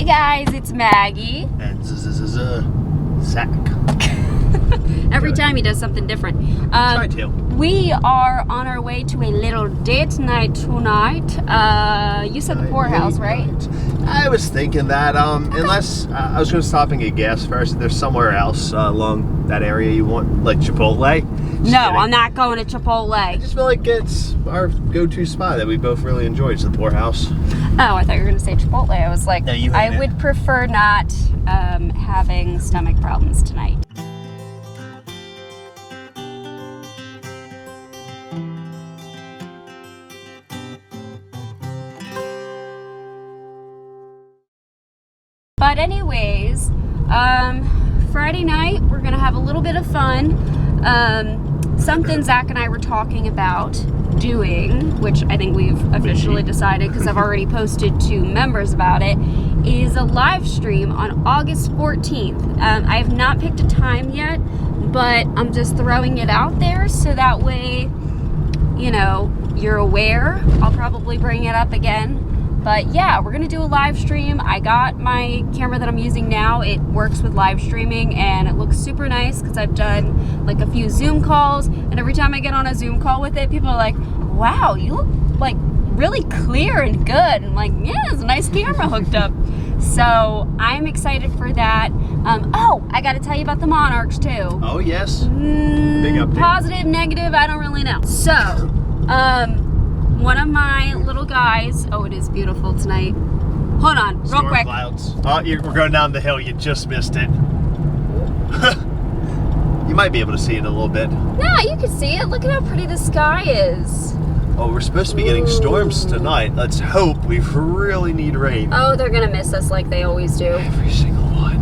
guys, it's Maggie. And Zach. Every time he does something different. Try to. We are on our way to a little date night tonight. You said the poorhouse, right? I was thinking that, unless I was going to stop and get gas first. If there's somewhere else along that area you want, like Chipotle. No, I'm not going to Chipotle. I just feel like it's our go-to spot that we both really enjoy. It's the poorhouse. Oh, I thought you were going to say Chipotle. I was like, No, you I hate would it. prefer not having stomach problems tonight. But anyways, Friday night, we're going to have a little bit of fun. Something Zach and I were talking about doing, which I think we've officially decided because I've already posted to members about it, is a live stream on August 14th. I have not picked a time yet, but I'm just throwing it out there so that way, you know, you're aware. I'll probably bring it up again. But yeah, we're gonna do a live stream. I got my camera that I'm using now. It works with live streaming and it looks super nice because I've done like a few Zoom calls, and every time I get on a Zoom call with it, people are like, wow, you look like really clear and good. And I'm like, yeah, it's a nice camera hooked up. So I'm excited for that. Oh, I gotta tell you about the Monarchs too. Oh yes. Big update. Positive, negative, I don't really know. So, one of my little guys, oh, it is beautiful tonight. Hold on, real Storm quick. clouds. Oh, we're going down the hill. You just missed it. You might be able to see it a little bit. Yeah, you can see it. Look at how pretty the sky is. Oh, we're supposed to be getting storms tonight. Let's hope. We really need rain. Oh, they're gonna miss us like they always do. Every single one.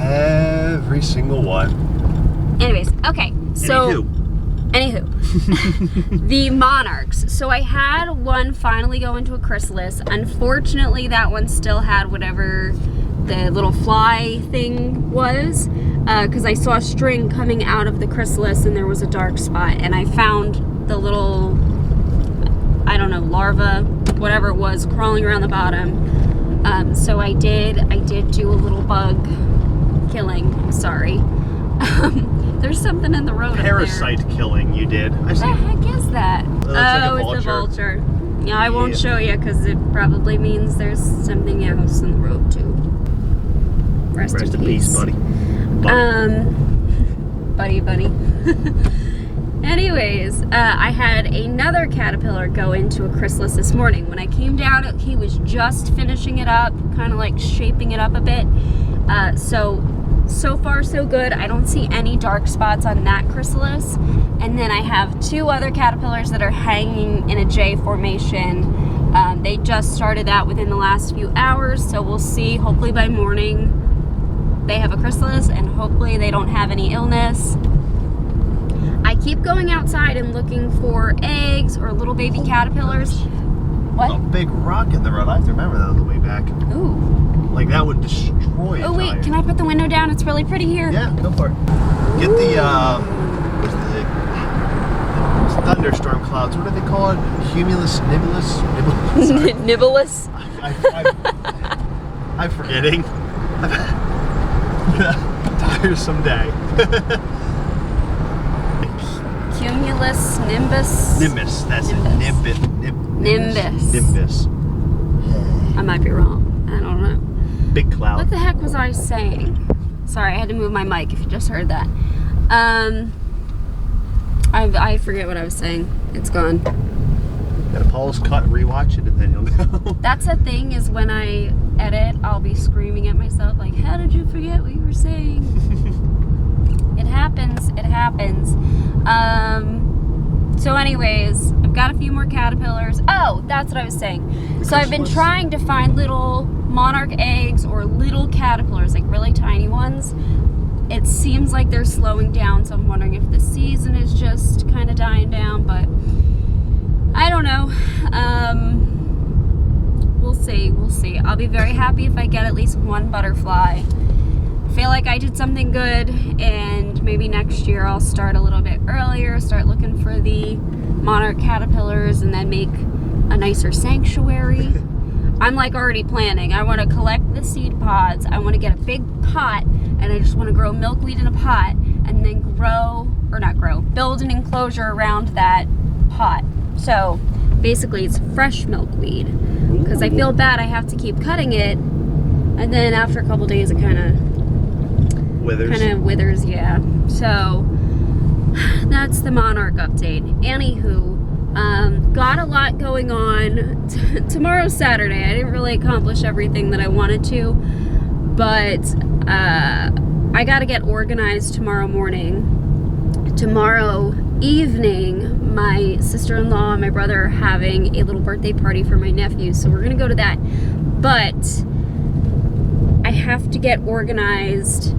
Every single one. Anyways, okay, so... Anywho, the Monarchs. So I had one finally go into a chrysalis. Unfortunately, that one still had whatever the little fly thing was, because I saw a string coming out of the chrysalis and there was a dark spot, and I found the little, I don't know, larva, whatever it was, crawling around the bottom. So I did do a little bug killing. Sorry. There's something in the road Parasite up there. Killing you did. I see. What the heck is that? Like it's the vulture. Yeah, I won't show you because it probably means there's something else in the road too. Rest in peace, buddy. Buddy. Anyways, I had another caterpillar go into a chrysalis this morning. When I came down, he was just finishing it up, kind of like shaping it up a bit. So far so good. I don't see any dark spots on that chrysalis. And then I have two other caterpillars that are hanging in a J formation. They just started that within the last few hours, so we'll see. Hopefully by morning they have a chrysalis and hopefully they don't have any illness. I keep going outside and looking for eggs or little baby caterpillars. What? A big rock in the road. I have to remember that on the way back. Ooh. Like that would destroy a Oh wait, tire. can I put the window down? It's really pretty here. Yeah, go for it. Get the what's the thunderstorm clouds? What are they called? Cumulus, nibulus. Nibulus. I'm forgetting. Tiresome day. Cumulus, nimbus. Nimbus. That's Nimbus. it. Nimbus. Nimbus. I might be wrong. I don't know. Big cloud. What the heck was I saying? Sorry, I had to move my mic if you just heard that. I forget what I was saying. It's gone. Gotta pause, cut, rewatch it, and then you'll know. That's the thing, is when I edit, I'll be screaming at myself like, how did you forget what you were saying? It happens. It happens. So anyways, I've got a few more caterpillars. Oh, that's what I was saying. So I've been trying to find little monarch eggs or little caterpillars, like really tiny ones. It seems like they're slowing down, so I'm wondering if the season is just kind of dying down, but I don't know. We'll see. I'll be very happy if I get at least one butterfly. I feel like I did something good, and maybe next year I'll start a little bit earlier, start looking for the monarch caterpillars, and then make a nicer sanctuary. I'm like already planning. I want to collect the seed pods. I want to get a big pot, and I just want to grow milkweed in a pot, and then build an enclosure around that pot. So basically it's fresh milkweed, because I feel bad I have to keep cutting it, and then after a couple days it kind of withers, yeah. So that's the Monarch update. Anywho, got a lot going on. Tomorrow's Saturday. I didn't really accomplish everything that I wanted to, but I gotta get organized tomorrow morning. Tomorrow evening, my sister-in-law and my brother are having a little birthday party for my nephew, so we're gonna go to that. But I have to get organized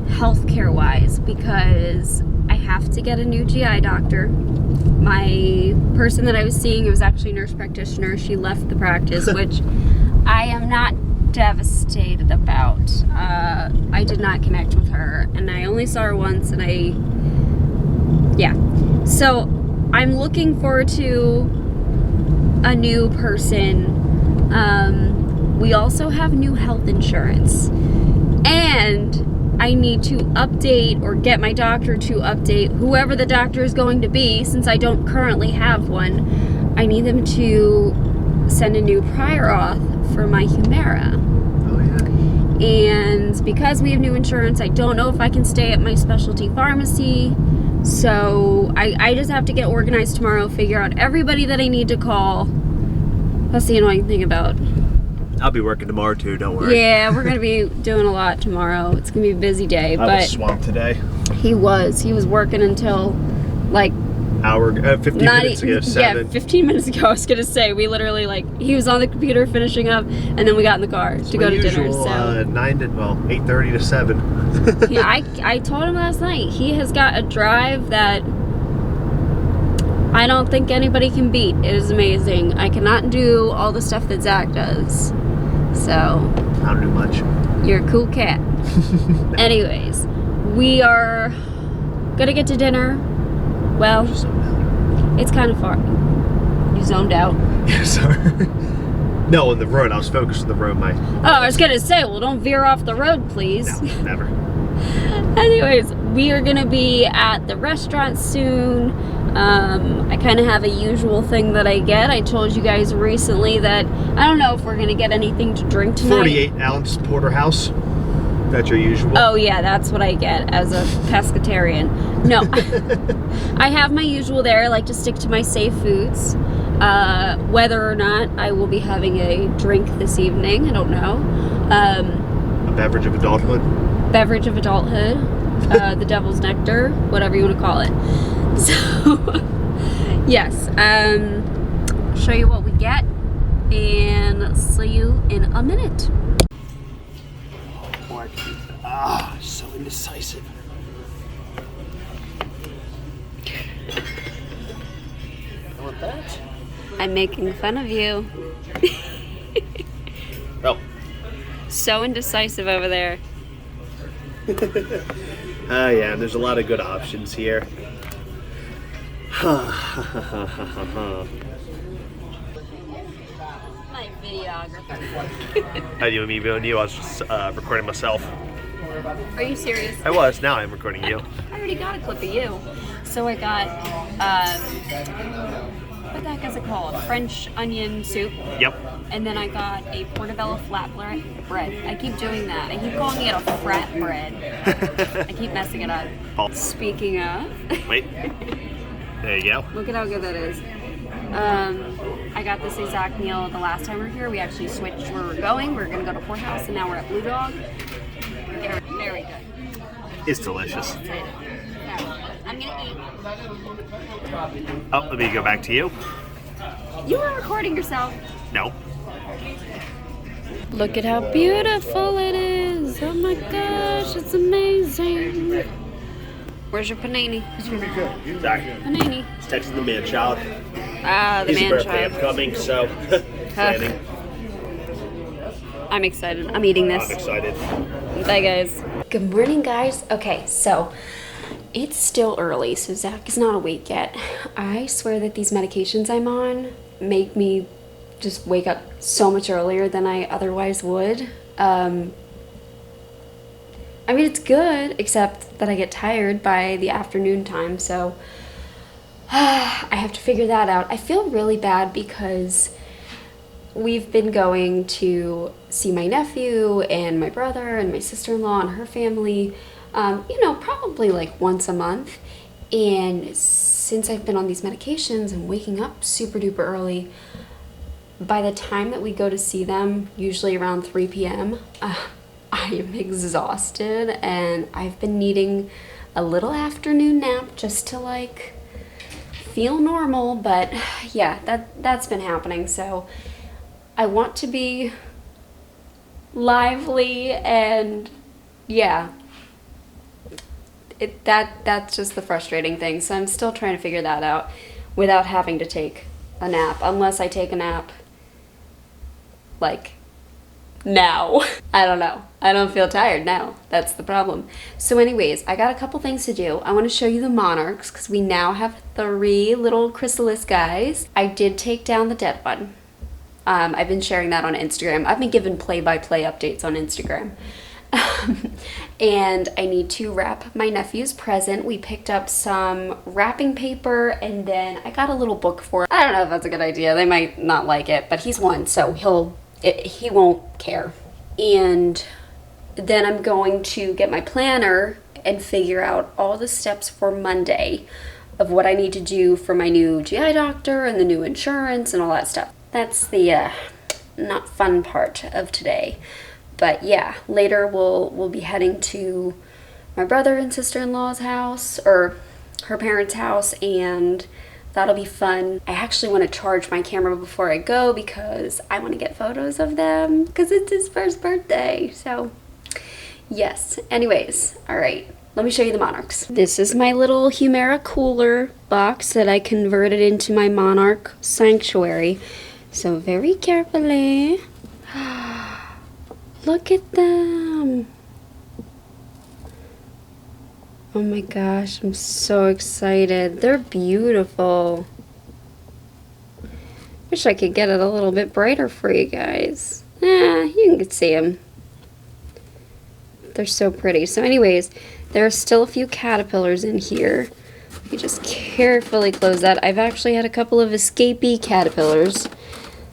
healthcare wise, because I have to get a new GI doctor. My person that I was seeing, it was actually a nurse practitioner. She left the practice, which I am not devastated about. I did not connect with her, and I only saw her once, and so I'm looking forward to a new person. We also have new health insurance, and I need to update, or get my doctor to update, whoever the doctor is going to be, since I don't currently have one. I need them to send a new Prior-Auth for my Humira. Oh yeah. And because we have new insurance, I don't know if I can stay at my specialty pharmacy. So I just have to get organized tomorrow, figure out everybody that I need to call. That's the annoying thing about. I'll be working tomorrow too, don't worry. Yeah, we're gonna be doing a lot tomorrow. It's gonna be a busy day. I was swamped today. He was working until like 15 minutes ago, 7. Yeah, 15 minutes ago. I was gonna say, we literally he was on the computer finishing up, and then we got in the car to go to dinner. So 8:30 to 7. Yeah, I told him last night, he has got a drive that I don't think anybody can beat. It is amazing. I cannot do all the stuff that Zach does. So I don't do much. You're a cool cat. Anyways, we are gonna get to dinner. Well, it's kind of far. You zoned out? Yeah, sorry. No, in the road. I was focused on the road. I was gonna say, well, don't veer off the road, please. No, never. Anyways, we are gonna be at the restaurant soon. I kind of have a usual thing that I get. I told you guys recently that I don't know if we're gonna get anything to drink tonight. 48-ounce porterhouse. That's your usual? Oh yeah, that's what I get as a pescatarian. No, I have my usual there. I like to stick to my safe foods. Whether or not I will be having a drink this evening, I don't know. A beverage of adulthood? Beverage of adulthood. The devil's nectar, whatever you want to call it. So, yes, show you what we get, and see you in a minute. So indecisive. I want that. I'm making fun of you. Oh. So indecisive over there. Yeah, there's a lot of good options here. My videographer. I knew me being you. I was just recording myself. Are you serious? I was. Now I'm recording you. I already got a clip of you. So I got, what the heck is it called? French onion soup. Yep. And then I got a portobello flatbread. I keep doing that. I keep calling it a frat bread. I keep messing it up. Oh. Speaking of. Wait. There you go. Look at how good that is. I got this exact meal the last time we were here. We actually switched where we're going. We were going to go to Poorhouse, and now we're at Blue Dog. They're very good. It's delicious. I'm going to eat. Oh, let me go back to you. You were recording yourself. No. Look at how beautiful it is. Oh my gosh, it's amazing. Where's your panini? Sorry. Panini. It's texting the man child. Ah, the His man birthday child. upcoming, so planning. I'm excited. I'm eating this. I'm excited. Bye, guys. Good morning, guys. Okay, so it's still early, so Zach is not awake yet. I swear that these medications I'm on make me just wake up so much earlier than I otherwise would. I mean, it's good, except that I get tired by the afternoon time, so I have to figure that out. I feel really bad because we've been going to see my nephew and my brother and my sister-in-law and her family, you know, probably like once a month. And since I've been on these medications and waking up super duper early, by the time that we go to see them, usually around 3 p.m., I am exhausted, and I've been needing a little afternoon nap just to like feel normal. But yeah, that's been happening. So I want to be lively, and yeah, that's just the frustrating thing. So I'm still trying to figure that out without having to take a nap, unless I take a nap like now. I don't know. I don't feel tired now. That's the problem. So anyways, I got a couple things to do. I want to show you the Monarchs because we now have 3 little chrysalis guys. I did take down the dead one. I've been sharing that on Instagram. I've been given play-by-play updates on Instagram. And I need to wrap my nephew's present. We picked up some wrapping paper, and then I got a little book for him. I don't know if that's a good idea. They might not like it, but he's 1, so he won't care. And then I'm going to get my planner and figure out all the steps for Monday of what I need to do for my new GI doctor and the new insurance and all that stuff. That's the not fun part of today. But yeah, later we'll be heading to my brother and sister-in-law's house, or her parents' house, and that'll be fun. I actually want to charge my camera before I go because I want to get photos of them because it's his first birthday. So yes, anyways, all right, let me show you the Monarchs. This is my little Humera cooler box that I converted into my Monarch sanctuary. So very carefully. Look at them. Oh my gosh, I'm so excited. They're beautiful. Wish I could get it a little bit brighter for you guys. You can see them. They're so pretty. So anyways, there are still a few caterpillars in here. You just carefully close that. I've actually had a couple of escapee caterpillars,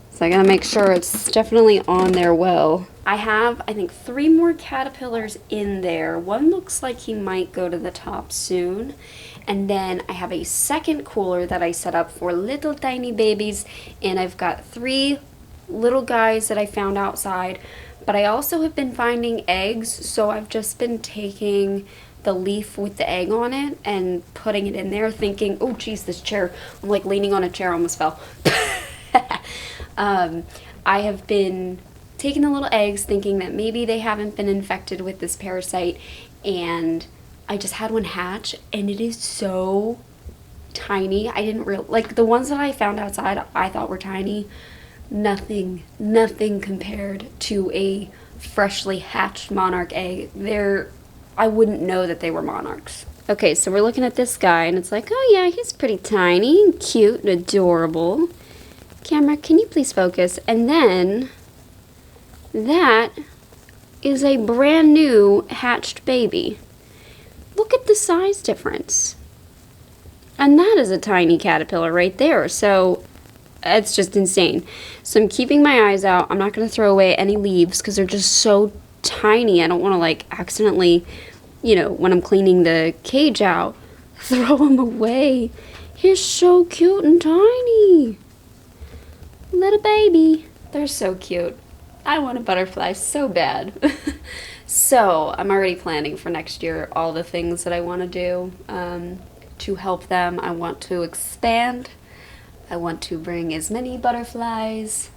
so I gotta make sure it's definitely on there well. I have, I think, 3 more caterpillars in there. One looks like he might go to the top soon. And then I have a second cooler that I set up for little tiny babies. And I've got 3 little guys that I found outside. But I also have been finding eggs, so I've just been taking the leaf with the egg on it and putting it in there, thinking, oh geez, this chair, I'm like leaning on a chair, almost fell. I have been taking the little eggs, thinking that maybe they haven't been infected with this parasite, and I just had one hatch, and it is so tiny. I didn't like the ones that I found outside I thought were tiny. Nothing compared to a freshly hatched monarch egg. I wouldn't know that they were monarchs. Okay, so we're looking at this guy, and it's like, oh yeah, he's pretty tiny and cute and adorable. Camera, can you please focus? And then that is a brand new hatched baby. Look at the size difference. And that is a tiny caterpillar right there. So it's just insane. So I'm keeping my eyes out. I'm not going to throw away any leaves because they're just so tiny. I don't want to like accidentally, you know, when I'm cleaning the cage out, throw them away. He's so cute and tiny. Little baby. They're so cute. I want a butterfly so bad. So I'm already planning for next year all the things that I want to do to help them. I want to expand. I want to bring as many butterflies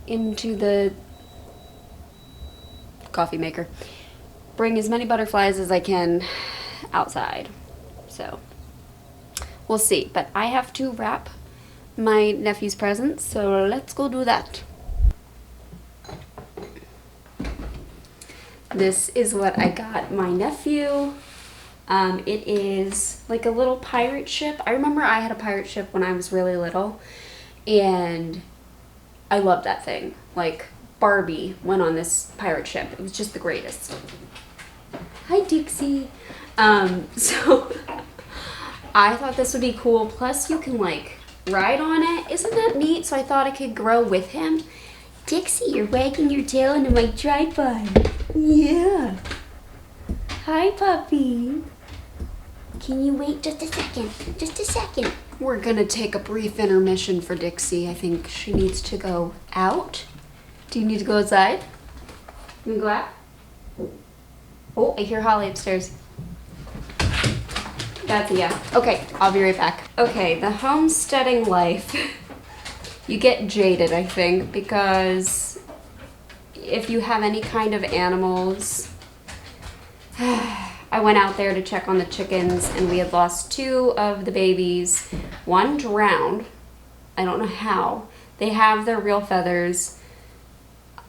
into the coffee maker. Bring as many butterflies as I can outside. So we'll see. But I have to wrap my nephew's presents, so let's go do that. This is what I got my nephew. It is like a little pirate ship. I remember I had a pirate ship when I was really little, and I love that thing. Like, Barbie went on this pirate ship. It was just the greatest. Hi, Dixie. So I thought this would be cool. Plus, you can like ride on it. Isn't that neat? So I thought I could grow with him. Dixie, you're wagging your tail into my tripod. Yeah. Hi, puppy. Can you wait just a second? Just a second. We're gonna take a brief intermission for Dixie. I think she needs to go out. Do you need to go outside? You wanna go out? Oh, I hear Holly upstairs. That's a yeah. Okay, I'll be right back. Okay, the homesteading life. You get jaded, I think, because if you have any kind of animals, I went out there to check on the chickens and we had lost 2 of the babies. One drowned. I don't know how. They have their real feathers.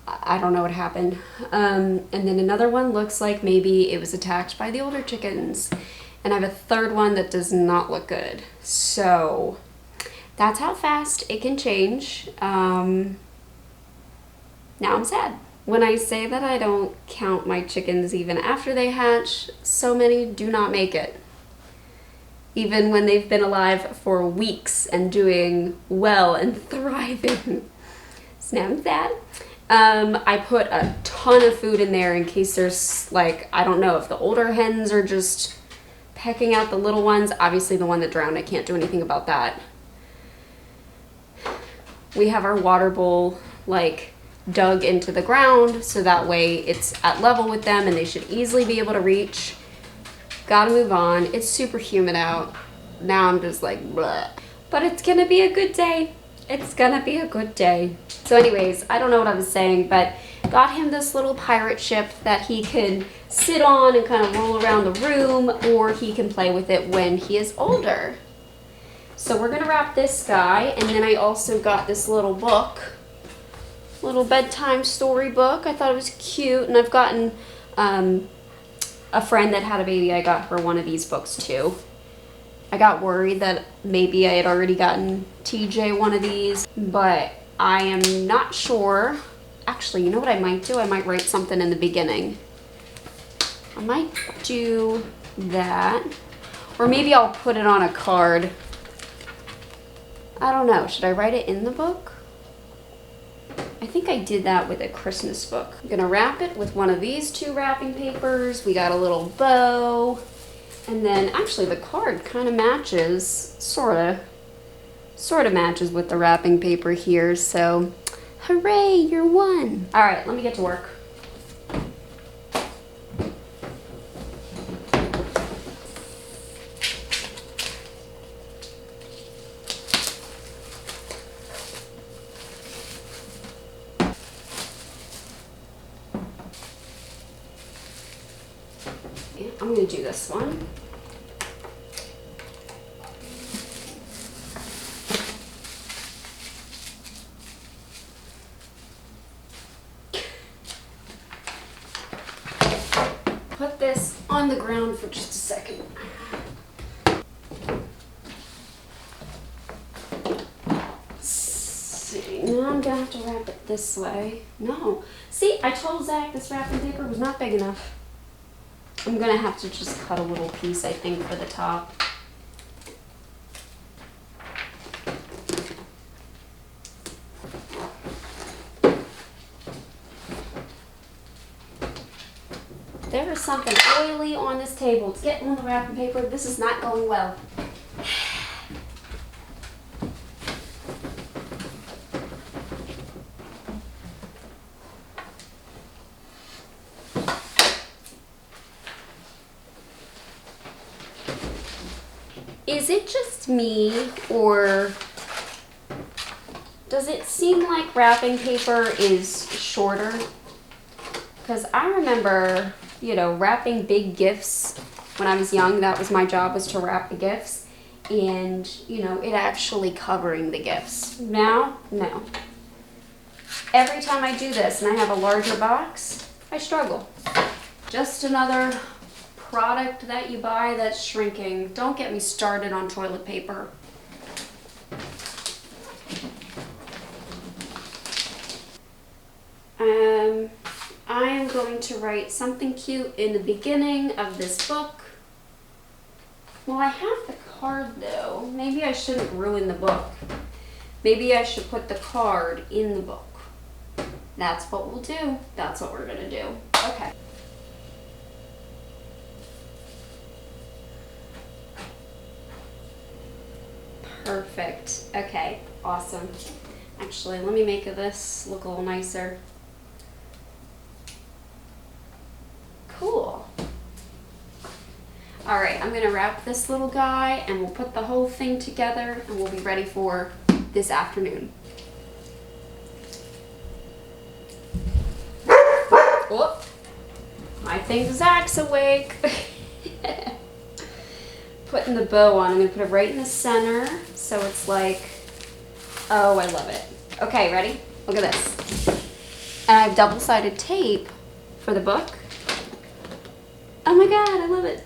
I don't know what happened. And then another one looks like maybe it was attacked by the older chickens. And I have a third one that does not look good. So that's how fast it can change. Now I'm sad. When I say that I don't count my chickens even after they hatch, so many do not make it. Even when they've been alive for weeks and doing well and thriving. So now I'm sad. I put a ton of food in there in case there's like, I don't know if the older hens are just pecking out the little ones. Obviously the one that drowned, I can't do anything about that. We have our water bowl like dug into the ground so that way it's at level with them and they should easily be able to reach. Gotta move on. It's super humid out. Now I'm just like bleh. But it's gonna be a good day. It's gonna be a good day. So anyways, I don't know what I was saying, but got him this little pirate ship that he can sit on and kind of roll around the room, or he can play with it when he is older. So we're gonna wrap this guy, and then I also got this little book, little bedtime story book. I thought it was cute, and I've gotten a friend that had a baby, I got her one of these books too. I got worried that maybe I had already gotten TJ one of these, but I am not sure. Actually, you know what I might do? I might write something in the beginning. I might do that. Or maybe I'll put it on a card. I don't know. Should I write it in the book? I think I did that with a Christmas book. I'm gonna wrap it with one of these 2 wrapping papers. We got a little bow. And then actually the card kind of matches, sort of matches with the wrapping paper here. So hooray, you're one. All right, let me get to work. I'm gonna do this one. Put this on the ground for just a second. See, now I'm gonna have to wrap it this way. No, see, I told Zach this wrapping paper was not big enough. I'm gonna have to just cut a little piece, I think, for the top. There is something oily on this table. It's getting on the wrapping paper. This is not going well. Is it just me, or does it seem like wrapping paper is shorter? Because I remember, you know, wrapping big gifts when I was young. That was my job, was to wrap the gifts, and, you know, it actually covering the gifts. Now, no. Every time I do this and I have a larger box, I struggle. Just another product that you buy that's shrinking. Don't get me started on toilet paper. I'm going to write something cute in the beginning of this book. Well, I have the card though. Maybe I shouldn't ruin the book. Maybe I should put the card in the book. That's what we'll do. That's what we're gonna do. Okay. Perfect. Okay, awesome. Actually, let me make this look a little nicer. Cool. All right, I'm gonna wrap this little guy and we'll put the whole thing together and we'll be ready for this afternoon. Whoop. I think Zach's awake. Putting the bow on, I'm gonna put it right in the center so it's like, oh, I love it. Okay, ready? Look at this. And I have double-sided tape for the book. Oh my God, I love it.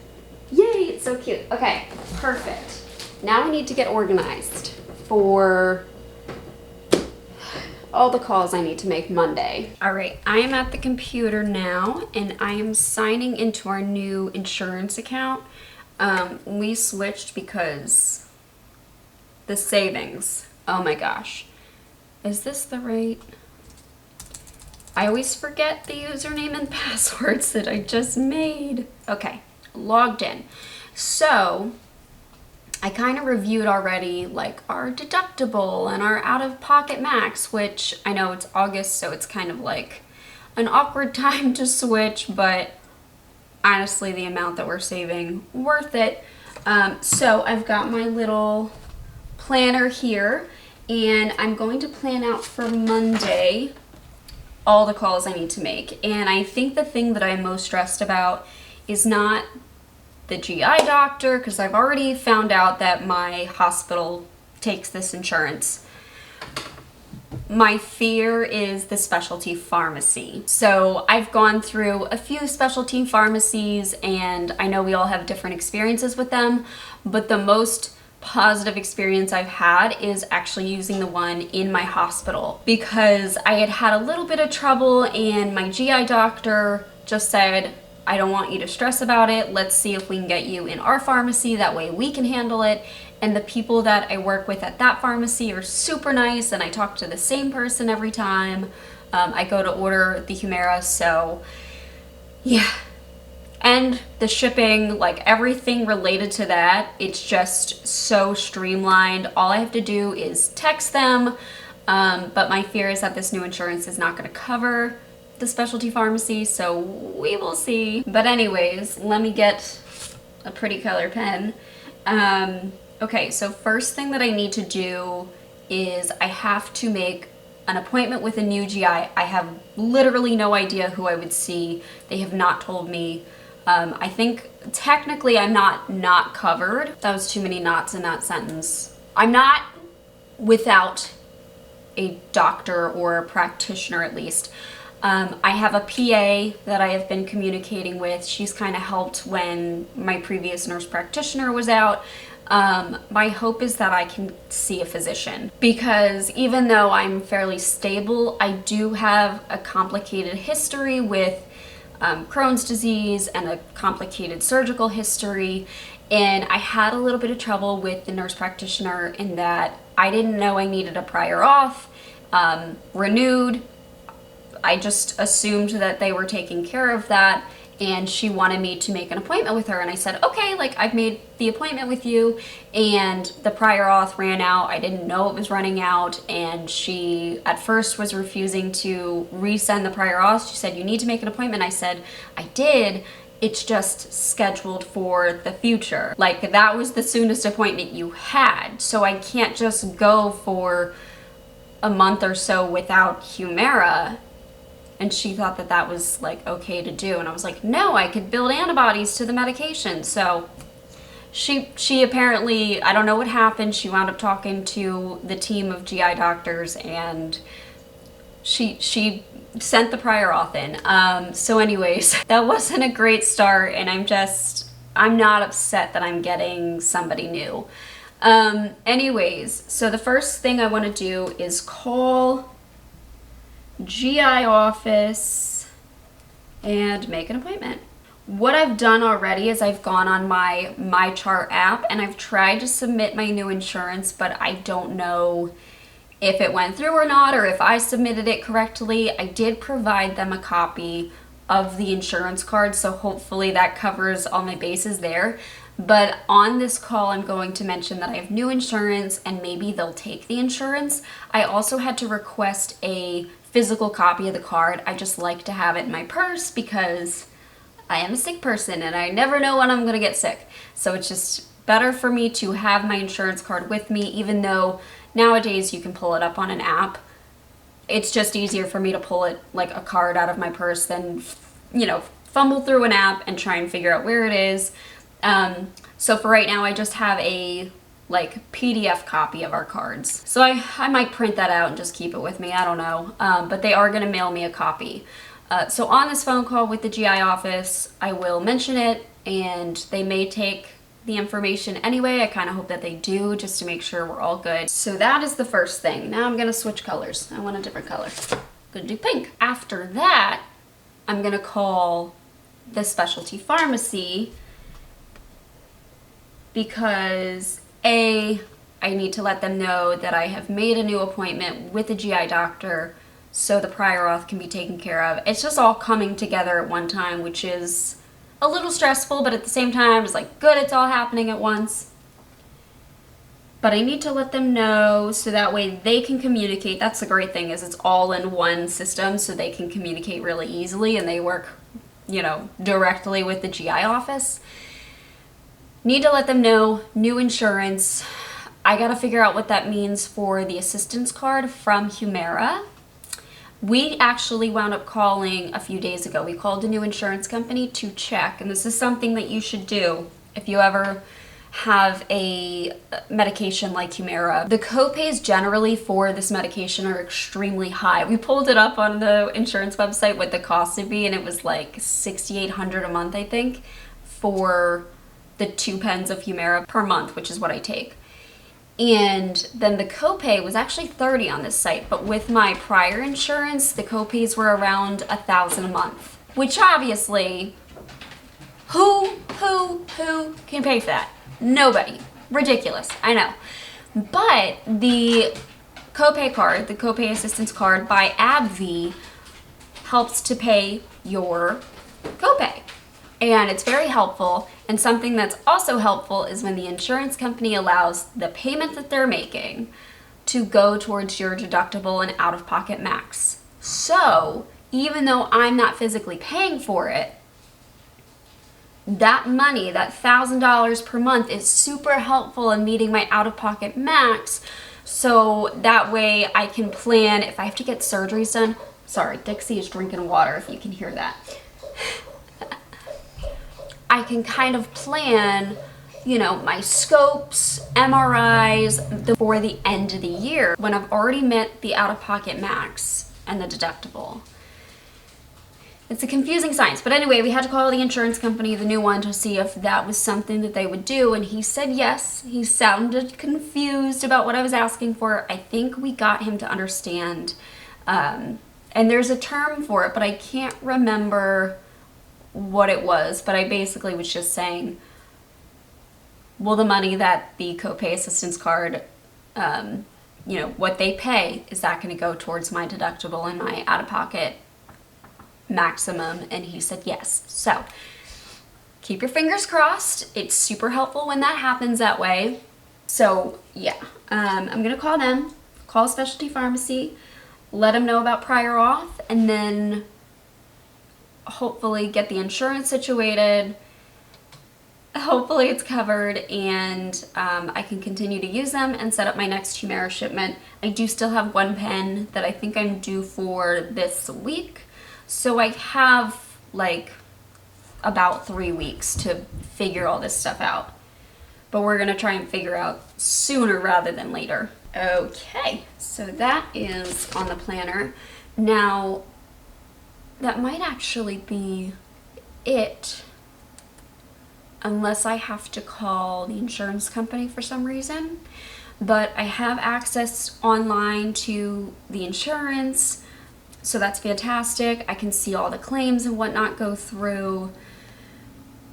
Yay, it's so cute. Okay, perfect. Now we need to get organized for all the calls I need to make Monday. All right, I am at the computer now and I am signing into our new insurance account. We switched because the savings, oh my gosh. Is this the right? I always forget the username and passwords that I just made. Okay, logged in. So I kind of reviewed already like our deductible and our out-of-pocket max, which I know it's August, so it's kind of like an awkward time to switch, but honestly, the amount that we're saving, worth it. So I've got my little planner here, and I'm going to plan out for Monday all the calls I need to make. And I think the thing that I'm most stressed about is not the GI doctor, because I've already found out that my hospital takes this insurance. My fear is the specialty pharmacy. So I've gone through a few specialty pharmacies and I know we all have different experiences with them, but the most positive experience I've had is actually using the one in my hospital, because I had had a little bit of trouble and my GI doctor just said, I don't want you to stress about it. Let's see if we can get you in our pharmacy. That way we can handle it. And the people that I work with at that pharmacy are super nice, and I talk to the same person every time I go to order the Humira. So yeah. And the shipping, like everything related to that, it's just so streamlined. All I have to do is text them. But my fear is that this new insurance is not going to cover the specialty pharmacy, so we will see. But anyways, let me get a pretty color pen. Okay, so first thing that I need to do is I have to make an appointment with a new GI. I have literally no idea who I would see. They have not told me. I think technically I'm not covered. That was too many knots in that sentence. I'm not without a doctor or a practitioner at least. I have a PA that I have been communicating with. She's kind of helped when my previous nurse practitioner was out. My hope is that I can see a physician, because even though I'm fairly stable, I do have a complicated history with Crohn's disease and a complicated surgical history. And I had a little bit of trouble with the nurse practitioner in that I didn't know I needed a prior auth renewed. I just assumed that they were taking care of that, and she wanted me to make an appointment with her. And I said, okay, like I've made the appointment with you, and the prior auth ran out. I didn't know it was running out, and she at first was refusing to resend the prior auth. She said, you need to make an appointment. I said, I did. It's just scheduled for the future. Like that was the soonest appointment you had. So I can't just go for a month or so without Humira. And she thought that that was like okay to do. And I was like, no, I could build antibodies to the medication. So she apparently, I don't know what happened. She wound up talking to the team of GI doctors, and she sent the prior auth in. So anyways, that wasn't a great start, and I'm not upset that I'm getting somebody new. Anyways, so the first thing I want to do is call GI office and make an appointment. What I've done already is I've gone on my MyChart app and I've tried to submit my new insurance, but I don't know if it went through or not, or if I submitted it correctly. I did provide them a copy of the insurance card, so hopefully that covers all my bases there. But on this call, I'm going to mention that I have new insurance and maybe they'll take the insurance. I also had to request a physical copy of the card. I just like to have it in my purse because I am a sick person and I never know when I'm gonna get sick. So it's just better for me to have my insurance card with me, even though nowadays you can pull it up on an app. It's just easier for me to pull it like a card out of my purse than, you know, fumble through an app and try and figure out where it is. So for right now, I just have a like PDF copy of our cards. So I might print that out and just keep it with me. I don't know. But they are gonna mail me a copy. So on this phone call with the GI office, I will mention it and they may take the information anyway. I kind of hope that they do, just to make sure we're all good. So that is the first thing. Now I'm gonna switch colors. I want a different color. I'm gonna do pink. After that, I'm gonna call the specialty pharmacy because I need to let them know that I have made a new appointment with the GI doctor so the Prior-Auth can be taken care of. It's just all coming together at one time, which is a little stressful, but at the same time, it's like, good, it's all happening at once. But I need to let them know so that way they can communicate. That's the great thing, is it's all in one system, so they can communicate really easily and they work, you know, directly with the GI office. Need to let them know, new insurance. I gotta figure out what that means for the assistance card from Humira. We actually wound up calling a few days ago. We called a new insurance company to check, and this is something that you should do if you ever have a medication like Humira. The copays generally for this medication are extremely high. We pulled it up on the insurance website what the cost would be, and it was like $6,800 a month, I think, for the 2 pens of Humira per month, which is what I take. And then the copay was actually $30 on this site, but with my prior insurance, the copays were around $1,000 a month, which obviously, who can pay for that? Nobody. Ridiculous, I know. But the copay card, the copay assistance card by AbbVie, helps to pay your copay. And it's very helpful. And something that's also helpful is when the insurance company allows the payment that they're making to go towards your deductible and out-of-pocket max. So even though I'm not physically paying for it, that money, that $1,000 per month, is super helpful in meeting my out-of-pocket max. So that way I can plan if I have to get surgeries done. Sorry, Dixie is drinking water if you can hear that. I can kind of plan, you know, my scopes, MRIs before the end of the year when I've already met the out-of-pocket max and the deductible. It's a confusing science, but anyway, we had to call the insurance company, the new one, to see if that was something that they would do, and he said yes. He sounded confused about what I was asking for. I think we got him to understand, and there's a term for it, but I can't remember what it was, but I basically was just saying, well, the money that the copay assistance card, you know, what they pay, is that going to go towards my deductible and my out-of-pocket maximum? And he said yes. So keep your fingers crossed. It's super helpful when that happens that way. So yeah, I'm gonna call them, call specialty pharmacy, let them know about Prior-Auth, and then hopefully get the insurance situated. Hopefully it's covered, and I can continue to use them and set up my next Humira shipment. I do still have one pen that I think I'm due for this week, so I have like about 3 weeks to figure all this stuff out. But we're gonna try and figure out sooner rather than later. Okay, so that is on the planner. Now, that might actually be it, unless I have to call the insurance company for some reason. But I have access online to the insurance. So that's fantastic. I can see all the claims and whatnot go through.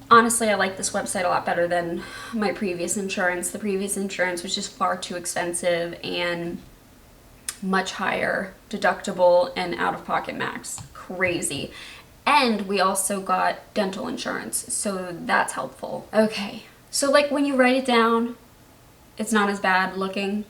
Honestly, I like this website a lot better than my previous insurance. The previous insurance was just far too expensive and much higher deductible and out-of-pocket max. Crazy. And we also got dental insurance, so that's helpful. Okay, so like when you write it down, it's not as bad looking.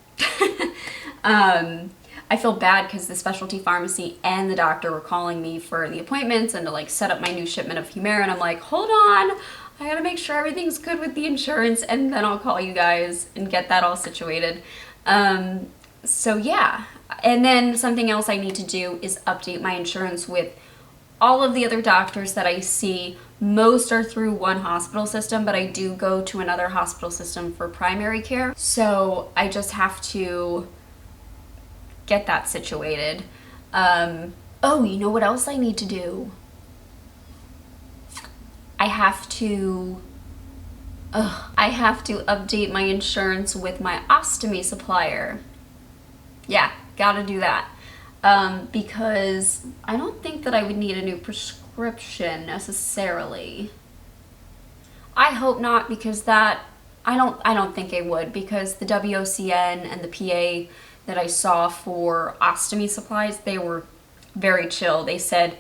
I feel bad because the specialty pharmacy and the doctor were calling me for the appointments and to like set up my new shipment of Humira, and I'm like, hold on, I gotta make sure everything's good with the insurance, and then I'll call you guys and get that all situated. So yeah, and then something else I need to do is update my insurance with all of the other doctors that I see. Most are through one hospital system, but I do go to another hospital system for primary care. So I just have to get that situated. Oh, you know what else I need to do? I have to update my insurance with my ostomy supplier. Yeah, gotta do that. Because I don't think that I would need a new prescription necessarily. I hope not, because I don't think I would, because the WOCN and the PA that I saw for ostomy supplies, they were very chill. They said,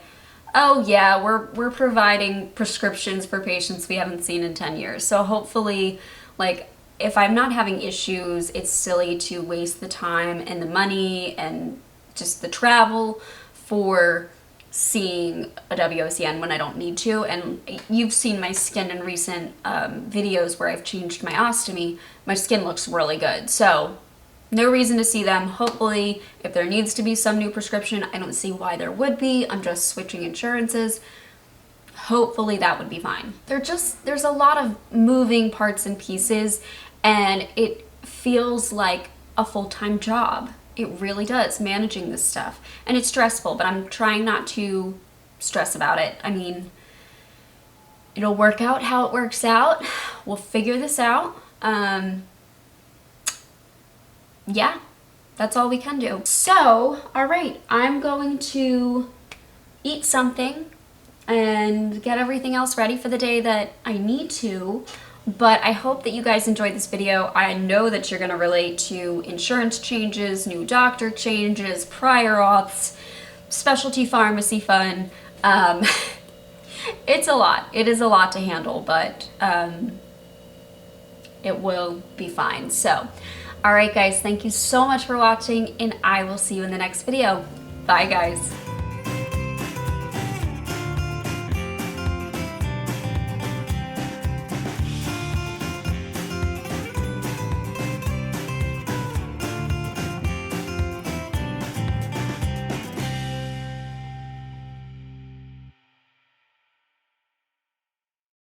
oh yeah, we're providing prescriptions for patients we haven't seen in 10 years. So hopefully, like, if I'm not having issues, it's silly to waste the time and the money and just the travel for seeing a WOCN when I don't need to. And you've seen my skin in recent videos where I've changed my ostomy. My skin looks really good. So no reason to see them. Hopefully, if there needs to be some new prescription, I don't see why there would be. I'm just switching insurances. Hopefully that would be fine. There's a lot of moving parts and pieces, and it feels like a full-time job. It really does, managing this stuff. And it's stressful, but I'm trying not to stress about it. I mean, it'll work out how it works out. We'll figure this out. Yeah, that's all we can do. So, all right, I'm going to eat something and get everything else ready for the day that I need to. But I hope that you guys enjoyed this video. I know that you're gonna relate to insurance changes, new doctor changes, prior auths, specialty pharmacy fun. It's a lot. It is a lot to handle, but it will be fine. So, all right guys, thank you so much for watching, and I will see you in the next video. Bye guys.